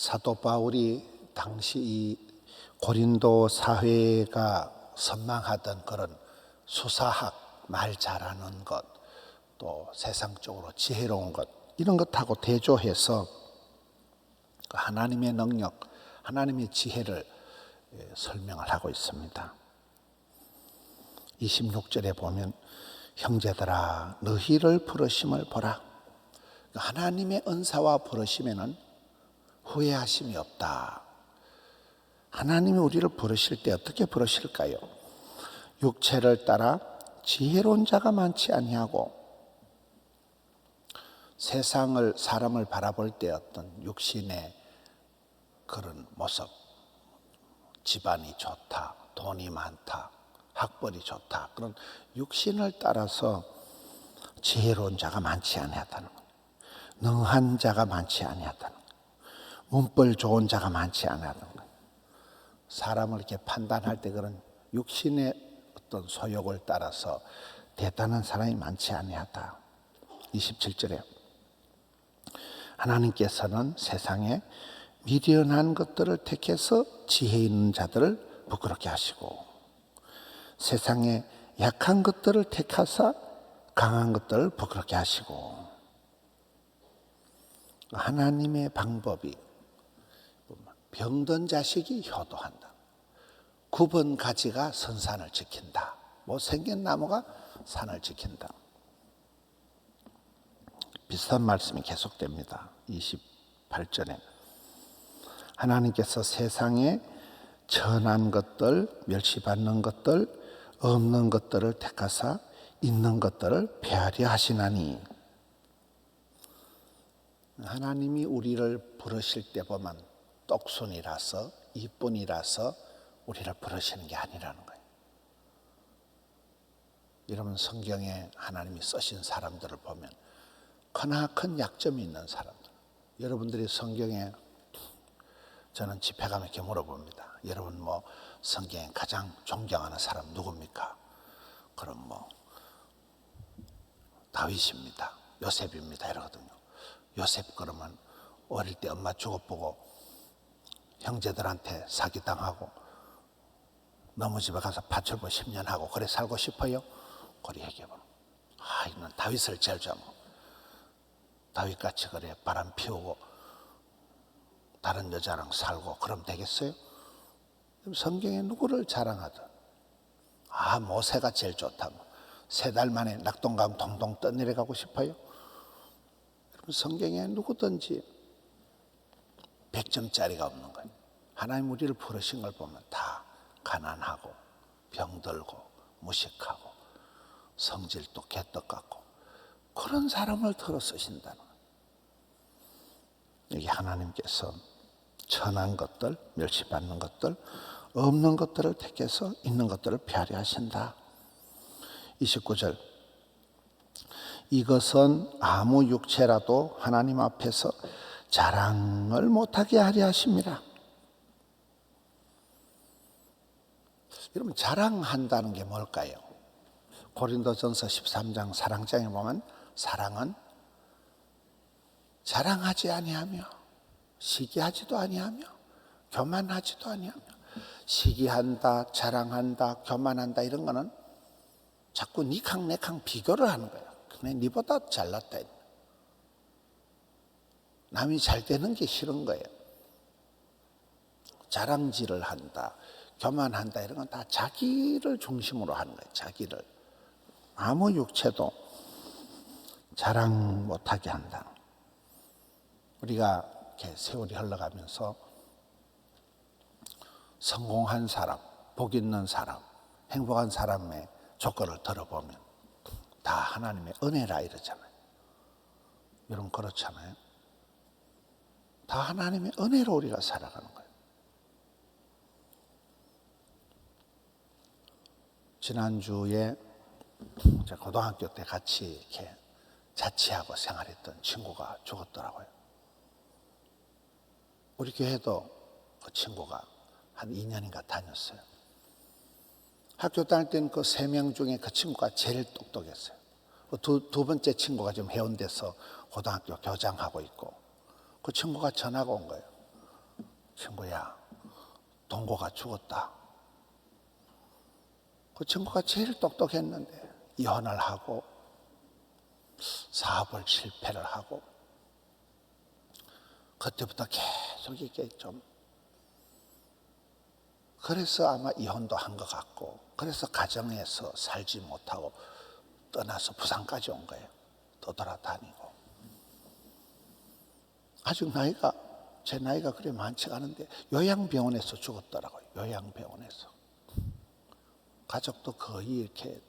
사도 바울이 당시 이 고린도 사회가 선망하던 그런 수사학, 말 잘하는 것, 또 세상적으로 지혜로운 것, 이런 것하고 대조해서 하나님의 능력, 하나님의 지혜를 설명을 하고 있습니다. 26절에 보면 형제들아 너희를 부르심을 보라. 하나님의 은사와 부르심에는 후회하심이 없다. 하나님이 우리를 부르실 때 어떻게 부르실까요? 육체를 따라 지혜로운 자가 많지 아니하고 세상을 사람을 바라볼 때 어떤 육신의 그런 모습, 집안이 좋다, 돈이 많다, 학벌이 좋다, 그런 육신을 따라서 지혜로운 자가 많지 아니하다는 것, 능한 자가 많지 아니하다는 것, 문벌 좋은 자가 많지 아니하다는 것. 사람을 이렇게 판단할 때 그런 육신의 어떤 소욕을 따라서 대단한 사람이 많지 아니하다. 27절에 하나님께서는 세상에 미련한 것들을 택해서 지혜 있는 자들을 부끄럽게 하시고 세상에 약한 것들을 택하사 강한 것들을 부끄럽게 하시고 하나님의 방법이 병든 자식이 효도한다. 굽은 가지가 선산을 지킨다. 못생긴 나무가 산을 지킨다. 비슷한 말씀이 계속됩니다. 28절에 하나님께서 세상에 천한 것들, 멸시받는 것들, 없는 것들을 택하사 있는 것들을 폐하려 하시나니. 하나님이 우리를 부르실 때 보면 똑순이라서 이쁜이라서 우리를 부르시는 게 아니라는 거예요. 여러분 성경에 하나님이 쓰신 사람들을 보면 크나큰 약점이 있는 사람들. 여러분들이 성경에 저는 집회 가면 이렇게 물어봅니다. 여러분 뭐 성경에 가장 존경하는 사람 누굽니까? 그럼 뭐 다윗입니다. 요셉입니다. 이러거든요. 요셉 그러면 어릴 때 엄마 죽어보고 형제들한테 사기당하고 너무 집에 가서 파출부 10년 하고 그래 살고 싶어요? 그래 얘기해보면 이는 다윗을 제일 좋아하고 다윗같이 그래 바람 피우고 다른 여자랑 살고 그럼 되겠어요? 성경에 누구를 자랑하든 모세가 제일 좋다고 3달 만에 낙동강 동동 떠내려가고 싶어요? 성경에 누구든지 100점짜리가 없는 거예요. 하나님 우리를 부르신 걸 보면 다 가난하고 병들고 무식하고 성질도 개떡 같고 그런 사람을 들어 쓰신다는 거예요. 여기 하나님께서 천한 것들, 멸시받는 것들, 없는 것들을 택해서 있는 것들을 폐하려 하신다. 29절 이것은 아무 육체라도 하나님 앞에서 자랑을 못하게 하려 하심이라. 여러분 자랑한다는 게 뭘까요? 고린도전서 13장 사랑장에 보면 사랑은 자랑하지 아니하며 시기하지도 아니하며 교만하지도 아니하며. 시기한다, 자랑한다, 교만한다 이런 거는 자꾸 니캉 내캉 비교를 하는 거예요. 근데 니보다 잘났다. 남이 잘 되는 게 싫은 거예요. 자랑질을 한다, 교만한다 이런 건 다 자기를 중심으로 하는 거예요. 자기를. 아무 육체도 자랑 못하게 한다. 우리가 이렇게 세월이 흘러가면서 성공한 사람, 복 있는 사람, 행복한 사람의 조건을 들어보면 다 하나님의 은혜라 이러잖아요. 여러분 그렇잖아요. 다 하나님의 은혜로 우리가 살아가는 거예요. 지난주에 제가 고등학교 때 같이 이렇게 자취하고 생활했던 친구가 죽었더라고요. 우리 교회도 그 친구가 한 2년인가 다녔어요. 학교 다닐 때는 그 3명 중에 그 친구가 제일 똑똑했어요. 두 번째 친구가 지금 해운대에서 고등학교 교장하고 있고 그 친구가 전화가 온 거예요. 친구야, 동고가 죽었다. 그 친구가 제일 똑똑했는데 이혼을 하고 사업을 실패를 하고 그때부터 계속 이게 좀 그래서 아마 이혼도 한 것 같고 그래서 가정에서 살지 못하고 떠나서 부산까지 온 거예요. 떠돌아다니고 아직 제 나이가 그래 많지가 않은데 요양병원에서 죽었더라고요. 요양병원에서. 가족도 거의 이렇게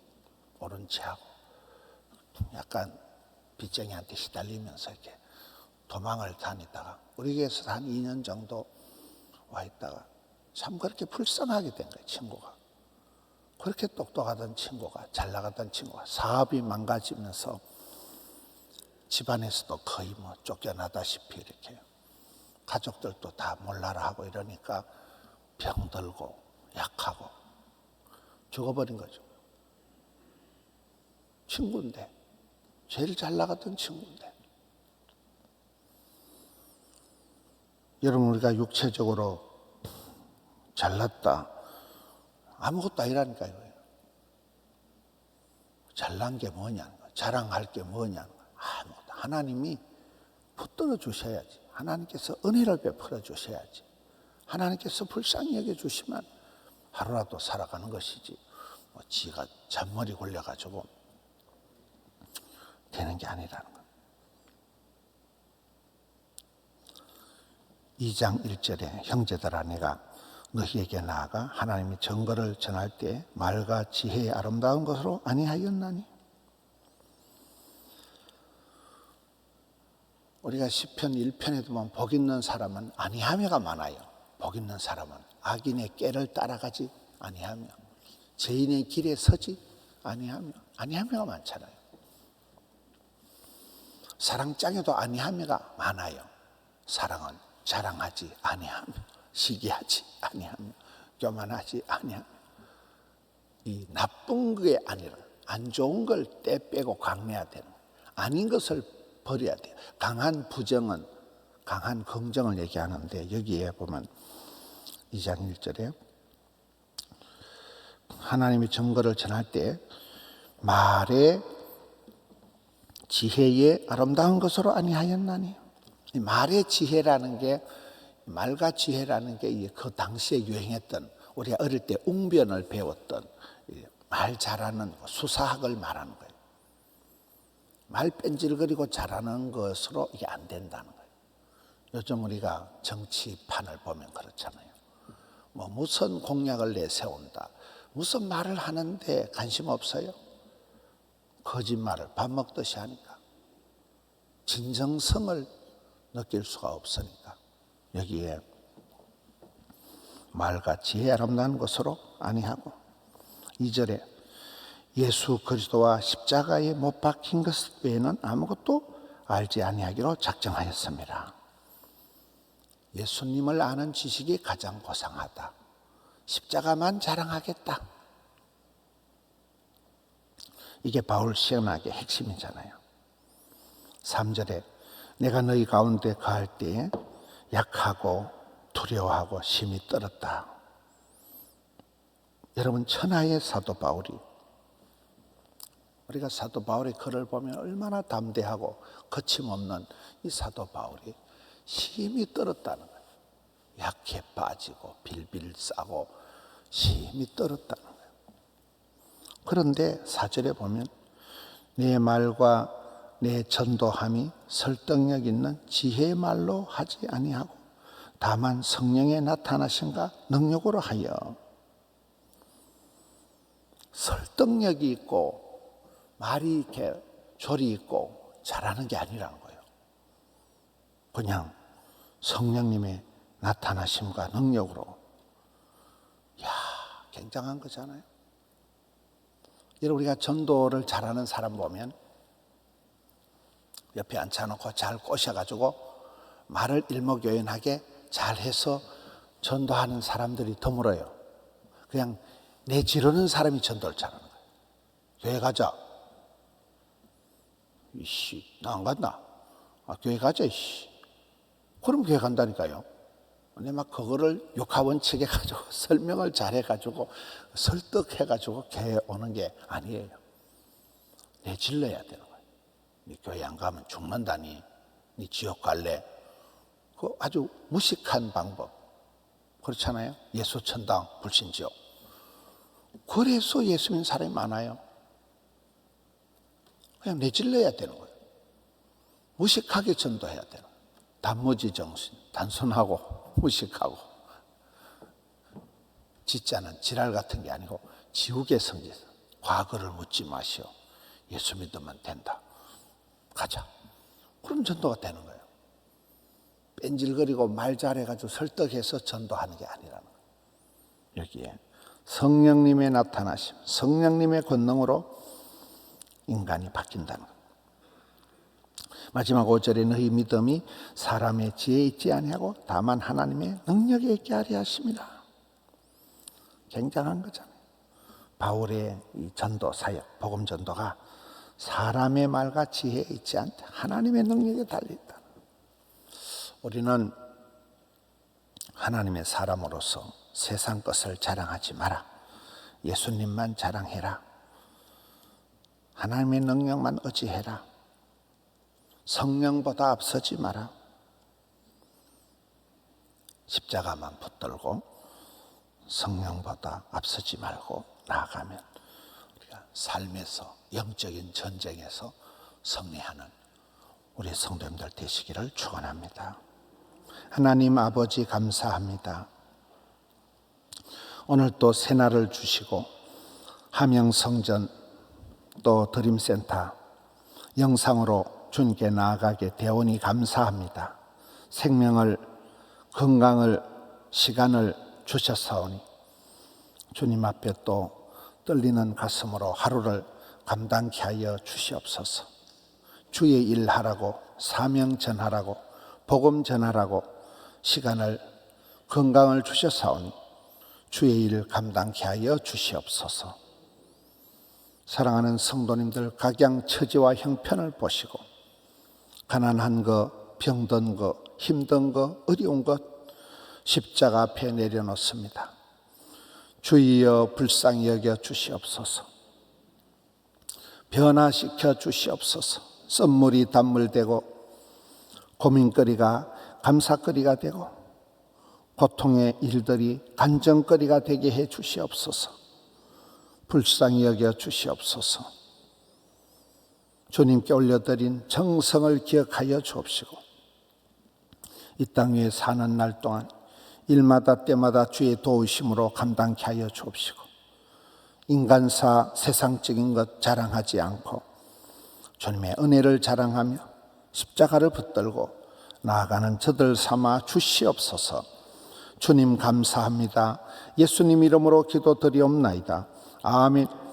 모른 체하고 약간 빚쟁이한테 시달리면서 이렇게 도망을 다니다가 우리 교회에서 한 2년 정도 와 있다가 참 그렇게 불쌍하게 된 거예요. 친구가. 그렇게 똑똑하던 친구가, 잘 나가던 친구가 사업이 망가지면서 집안에서도 거의 뭐 쫓겨나다시피 이렇게 가족들도 다 몰라라 하고 이러니까 병들고 약하고 죽어버린 거죠. 친구인데, 제일 잘 나가던 친구인데. 여러분, 우리가 육체적으로 잘났다. 아무것도 아니라니까요. 잘난 게 뭐냐는 거야. 자랑할 게 뭐냐는 거야. 아무것도. 하나님이 붙들어 주셔야지. 하나님께서 은혜를 베풀어 주셔야지. 하나님께서 불쌍히 여겨주시면 하루라도 살아가는 것이지. 뭐 지가 잔머리 굴려가지고 되는 게 아니라는 거야. 2장 1절에 형제들아 내가 너희에게 나아가 하나님이 증거를 전할 때 말과 지혜의 아름다운 것으로 아니하였나니. 우리가 시편 1편에도 보면 복 있는 사람은 아니하며가 많아요. 복 있는 사람은 악인의 꾀를 따라가지 아니하며 죄인의 길에 서지 아니하며가 많잖아요. 사랑장에도 아니하며가 많아요. 사랑은 자랑하지 아니하며 시기하지 아니하며 교만하지 아니하며 이 나쁜 게 아니라 안 좋은 걸 떼 빼고 강해야 되는 아닌 것을 버려야 돼요. 강한 부정은 강한 긍정을 얘기하는데 여기에 보면 2장 1절에 하나님이 증거를 전할 때 말의 지혜의 아름다운 것으로 아니하였나니. 말의 지혜라는 게 말과 지혜라는 게 그 당시에 유행했던 우리가 어릴 때 웅변을 배웠던 말 잘하는 수사학을 말하는 거예요. 말 뺀질거리고 잘하는 것으로 이게 안 된다는 거예요. 요즘 우리가 정치판을 보면 그렇잖아요. 뭐 무슨 공약을 내세운다. 무슨 말을 하는데 관심 없어요. 거짓말을 밥 먹듯이 하니까 진정성을 느낄 수가 없으니까 여기에 말과 지혜 아름다운 것으로 아니하고 2절에 예수 그리스도와 십자가에 못 박힌 것 외에는 아무것도 알지 아니하기로 작정하였습니다. 예수님을 아는 지식이 가장 고상하다. 십자가만 자랑하겠다. 이게 바울 시험학의 핵심이잖아요. 3절에 내가 너희 가운데 거할 때에 약하고 두려워하고 심히 떨었다. 여러분 천하의 사도 바울이 우리가 사도 바울의 글을 보면 얼마나 담대하고 거침없는 이 사도 바울이 심히 떨었다는 거예요. 약해 빠지고 빌빌 싸고 심히 떨었다는 거예요. 그런데 4절에 보면 내 말과 내 전도함이 설득력 있는 지혜의 말로 하지 아니하고 다만 성령의 나타나심과 능력으로 하여. 설득력이 있고 말이 이렇게 조리 있고 잘하는 게 아니라는 거예요. 그냥 성령님의 나타나심과 능력으로. 이야, 굉장한 거잖아요. 여러분 우리가 전도를 잘하는 사람 보면 옆에 앉혀놓고 잘 꼬셔가지고 말을 일목요연하게 잘해서 전도하는 사람들이 드물어요. 그냥 내지르는 사람이 전도를 잘하는 거예요. 교회 가자. 이씨, 나 안 간다. 교회 가자, 이씨. 그럼 교회 간다니까요. 근데 막 그거를 육하원칙에 가지고 설명을 잘해 가지고 설득해 가지고 교회 오는 게 아니에요. 내질러야 되는 거예요. 네 교회 안 가면 죽는다니, 네 지옥 갈래. 그 아주 무식한 방법. 그렇잖아요. 예수천당 불신지옥. 그래서 예수 믿는 사람이 많아요. 그냥 내질러야 되는 거예요. 무식하게 전도해야 되는 거예요. 단무지 정신, 단순하고 무식하고 진짜는 지랄 같은 게 아니고 지옥의 성질. 과거를 묻지 마시오. 예수 믿으면 된다. 가자. 그럼 전도가 되는 거예요. 뺀질거리고 말 잘해가지고 설득해서 전도하는 게 아니라는 거예요. 여기에 성령님의 나타나심, 성령님의 권능으로 인간이 바뀐다는 거예요. 마지막 5절에 너희 믿음이 사람의 지혜에 있지 아니하고 다만 하나님의 능력에 있게 하려 하십니다. 굉장한 거잖아요. 바울의 이 전도 사역, 복음 전도가 사람의 말과 지혜에 있지 않다. 하나님의 능력에 달려있다. 우리는 하나님의 사람으로서 세상 것을 자랑하지 마라. 예수님만 자랑해라. 하나님의 능력만 의지해라. 성령보다 앞서지 마라. 십자가만 붙들고 성령보다 앞서지 말고 나아가면 우리가 삶에서 영적인 전쟁에서 승리하는 우리 성도님들 되시기를 축원합니다. 하나님 아버지 감사합니다. 오늘 또 새날을 주시고 함영성전 또 드림센터 영상으로 주님께 나아가게 되오니 감사합니다. 생명을, 건강을, 시간을 주셨사오니 주님 앞에 또 떨리는 가슴으로 하루를 감당케 하여 주시옵소서. 주의 일 하라고, 사명 전하라고, 복음 전하라고 시간을, 건강을 주셨사오니 주의 일을 감당케 하여 주시옵소서. 사랑하는 성도님들 각양 처지와 형편을 보시고 가난한 것, 병든 것, 힘든 것, 어려운 것 십자가 앞에 내려놓습니다. 주여 불쌍히 여겨 주시옵소서. 변화시켜 주시옵소서. 썸물이 단물되고 고민거리가 감사거리가 되고 고통의 일들이 간증거리가 되게 해 주시옵소서. 불쌍히 여겨 주시옵소서. 주님께 올려드린 정성을 기억하여 주옵시고 이 땅 위에 사는 날 동안 일마다 때마다 주의 도우심으로 감당케 하여 주옵시고 인간사 세상적인 것 자랑하지 않고 주님의 은혜를 자랑하며 십자가를 붙들고 나아가는 저들 삼아 주시옵소서. 주님 감사합니다. 예수님 이름으로 기도드리옵나이다. 아멘.